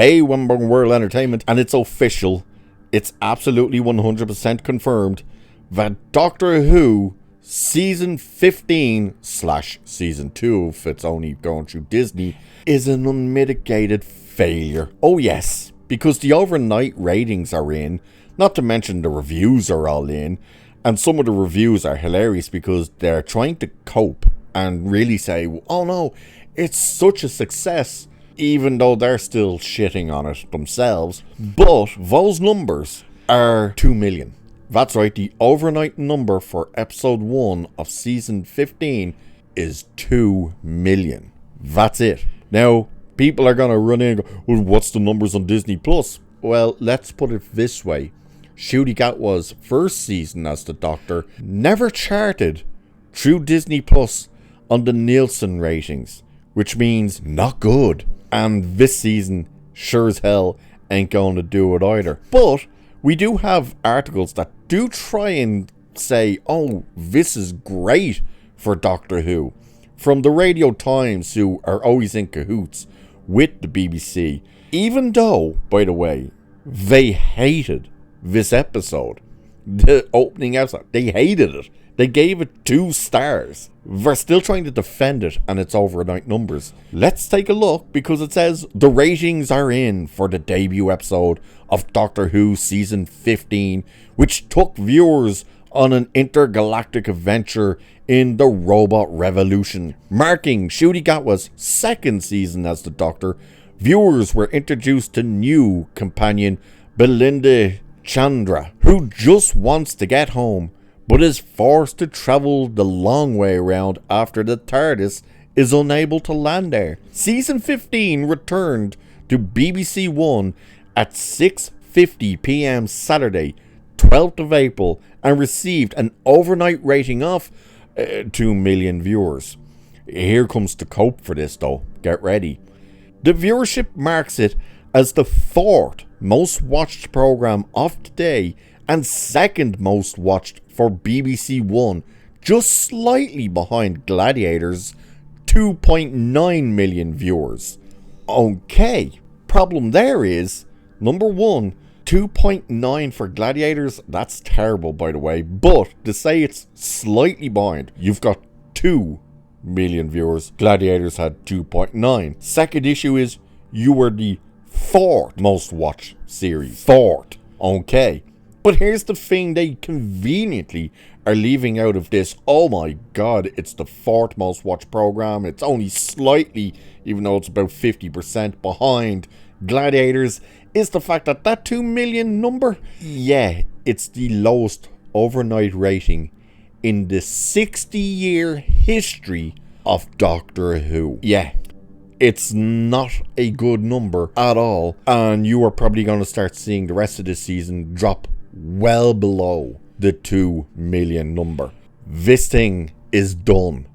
Hey, Wimborne World Entertainment, and it's official. It's absolutely 100% confirmed that Doctor Who Season 15/Season 2, if it's only going through Disney, is an unmitigated failure. Oh yes, because the overnight ratings are in, not to mention the reviews are all in, and some of the reviews are hilarious because they're trying to cope and really say, oh no, it's such a success, even though they're still shitting on it themselves. But those numbers are 2 million. That's right, the overnight number for episode 1 of season 15 is 2 million. That's it. Now, people are going to run in and go, well, what's the numbers on Disney Plus? Well, let's put it this way. Ncuti Gatwa's first season as the Doctor never charted through Disney Plus on the Nielsen ratings, which means not good. And this season, sure as hell, ain't going to do it either. But we do have articles that do try and say, oh, this is great for Doctor Who. From the Radio Times, who are always in cahoots with the BBC. Even though, by the way, they hated this episode. The opening episode. They hated it. They gave it 2 stars. They're still trying to defend it and its overnight numbers. Let's take a look, because it says the ratings are in for the debut episode of Doctor Who Season 15, which took viewers on an intergalactic adventure in the robot revolution. Marking Ncuti Gatwa's second season as the Doctor, viewers were introduced to new companion Belinda Chandra, who just wants to get home, but is forced to travel the long way around after the TARDIS is unable to land there. Season 15 returned to BBC One at 6:50 p.m. Saturday, 12th of April, and received an overnight rating of 2 million viewers. Here comes the cope for this though, get ready. The viewership marks it as the 4th most watched programme of the day and 2nd most watched for BBC One, just slightly behind Gladiator's 2.9 million viewers. Okay, problem there is, number 1, 2.9 for Gladiators, that's terrible by the way, but to say it's slightly behind, you've got 2 million viewers, Gladiators had 2.9. Second issue is, you were the 4th most watched series. 4th. Okay. But here's the thing they conveniently are leaving out of this. Oh my god, it's the 4th most watched program. It's only slightly, even though it's about 50% behind Gladiators, is the fact that that 2 million number, yeah, it's the lowest overnight rating in the 60-year history of Doctor Who. Yeah. It's not a good number at all, and you are probably going to start seeing the rest of this season drop well below the 2 million number. This thing is done.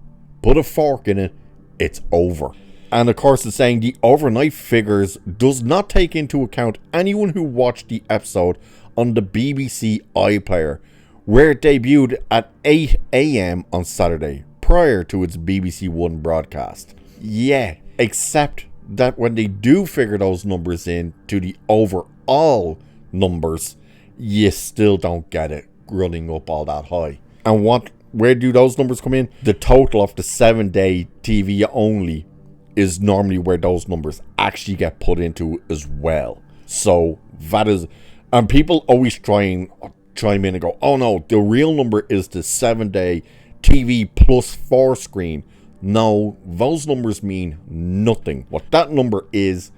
Put a fork in it, it's over. And of course it's saying the overnight figures does not take into account anyone who watched the episode on the BBC iPlayer, where it debuted at 8 a.m. on Saturday, prior to its BBC One broadcast. Yeah. Except that when they do figure those numbers in to the overall numbers, you still don't get it running up all that high. And where do those numbers come in? The total of the 7-day TV only is normally where those numbers actually get put into as well. So that is, and people always chime in and go, oh no, the real number is the 7-day TV plus 4 screen. No, those numbers mean nothing. What that number is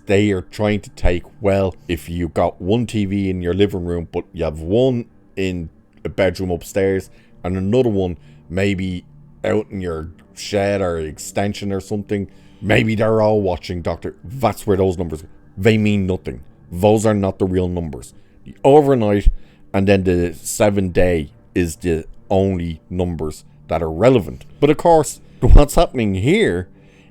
they are trying to take, well, if you got one TV in your living room, but you have one in a bedroom upstairs and another one maybe out in your shed or extension or something, maybe they're all watching Doctor. That's where those numbers, they mean nothing. Those are not the real numbers. The overnight and then the 7-day is the only numbers that are relevant. But of course, what's happening here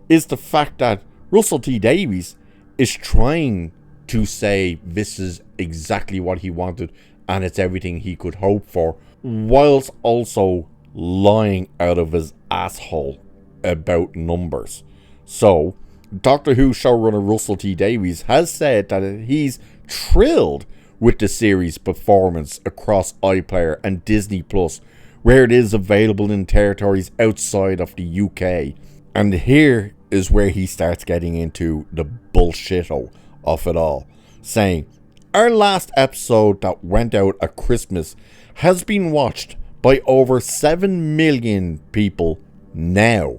is the fact that Russell T Davies is trying to say this is exactly what he wanted and it's everything he could hope for, whilst also lying out of his asshole about numbers. So Doctor Who showrunner Russell T Davies has said that he's thrilled with the series' performance across iPlayer and Disney Plus, where it is available in territories outside of the UK. And here is where he starts getting into the bullshit-o of it all, saying, "Our last episode that went out at Christmas has been watched by over 7 million people now,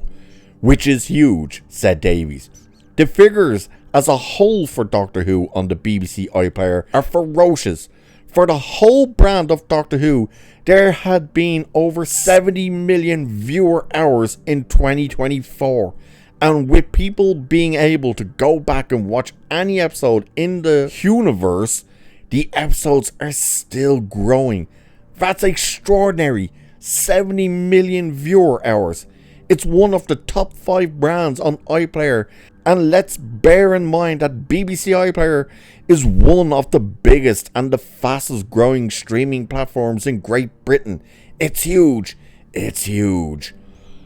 which is huge," said Davies. "The figures as a whole for Doctor Who on the BBC iPlayer are ferocious. For the whole brand of Doctor Who, there had been over 70 million viewer hours in 2024. And with people being able to go back and watch any episode in the universe, the episodes are still growing. That's extraordinary. 70 million viewer hours. It's one of the top 5 brands on iPlayer. And let's bear in mind that BBC iPlayer is one of the biggest and the fastest growing streaming platforms in Great Britain. It's huge. It's huge."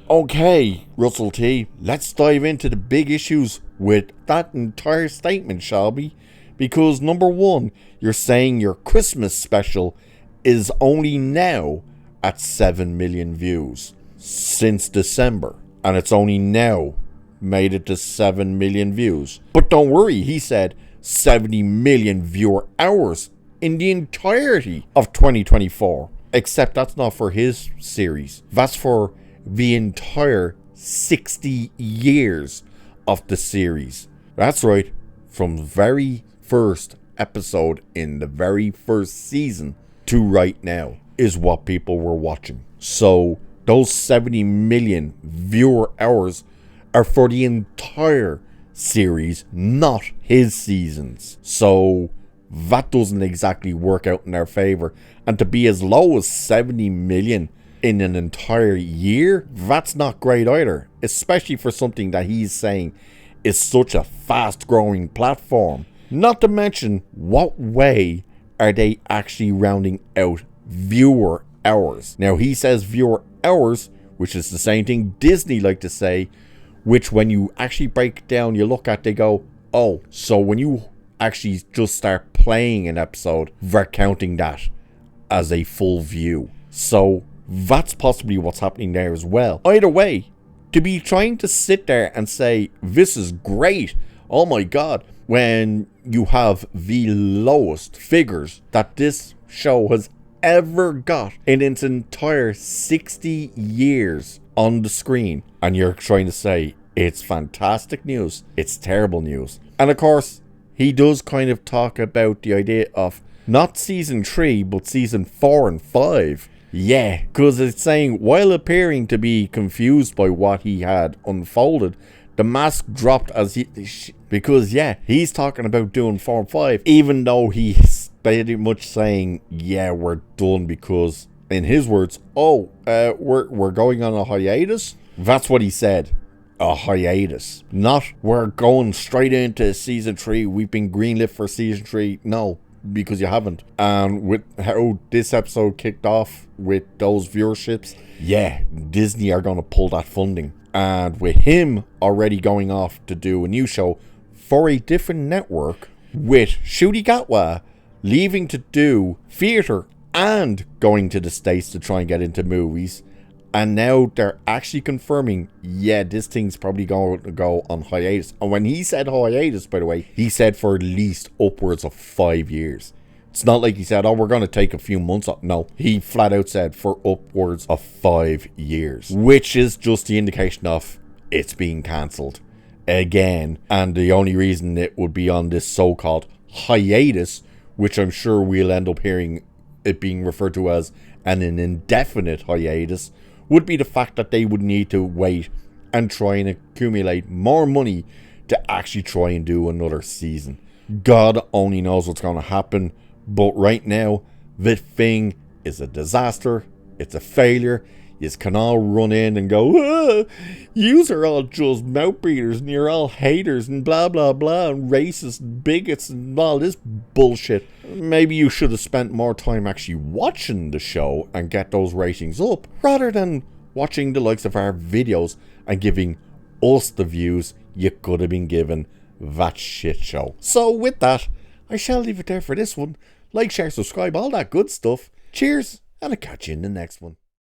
Okay, Russell T, let's dive into the big issues with that entire statement, shall we? Because number one, you're saying your Christmas special is only now at 7 million views since December. And it's only now made it to 7 million views. But don't worry, he said 70 million viewer hours in the entirety of 2024. Except that's not for his series. That's for the entire 60 years of the series. That's right, from the very first episode in the very first season to right now is what people were watching. So those 70 million viewer hours are for the entire series, not his seasons. So that doesn't exactly work out in our favor. And to be as low as 70 million in an entire year, that's not great either, especially for something that he's saying is such a fast growing platform. Not to mention, what way are they actually rounding out viewer hours? Now he says viewer hours, which is the same thing Disney like to say, which when you actually break it down, you look at, they go, oh, so when you actually just start playing an episode, they're counting that as a full view. So that's possibly what's happening there as well. Either way, to be trying to sit there and say, this is great, oh my god, when you have the lowest figures that this show has ever got in its entire 60 years on the screen, and you're trying to say it's fantastic news, it's terrible news. And of course, he does kind of talk about the idea of not season 3, but season 4 and 5. Yeah, because it's saying, while appearing to be confused by what he had unfolded, the mask dropped as because yeah, he's talking about doing 4 and 5, even though he's pretty much saying, yeah, we're done, because in his words, we're going on a hiatus. That's what he said. A hiatus. Not we're going straight into season 3. We've been greenlit for season 3. No, because you haven't. And with how this episode kicked off with those viewerships, yeah, Disney are going to pull that funding. And with him already going off to do a new show for a different network, with Ncuti Gatwa leaving to do theatre and going to the States to try and get into movies, and now they're actually confirming, yeah, this thing's probably going to go on hiatus. And when he said hiatus, by the way, he said for at least upwards of 5 years. It's not like he said, oh, we're going to take a few months off. No, he flat out said for upwards of 5 years, which is just the indication of it's being cancelled again. And the only reason it would be on this so-called hiatus, which I'm sure we'll end up hearing it being referred to as an indefinite hiatus, would be the fact that they would need to wait and try and accumulate more money to actually try and do another season. God only knows what's going to happen, but right now, the thing is a disaster. It's a failure. You can all run in and go, yous are all just mouth breathers and you're all haters and blah blah blah and racist and bigots and all this bullshit. Maybe you should have spent more time actually watching the show and get those ratings up, rather than watching the likes of our videos and giving us the views you could have been given. That shit show. So with that, I shall leave it there for this one. Like, share, subscribe, all that good stuff. Cheers, and I'll catch you in the next one.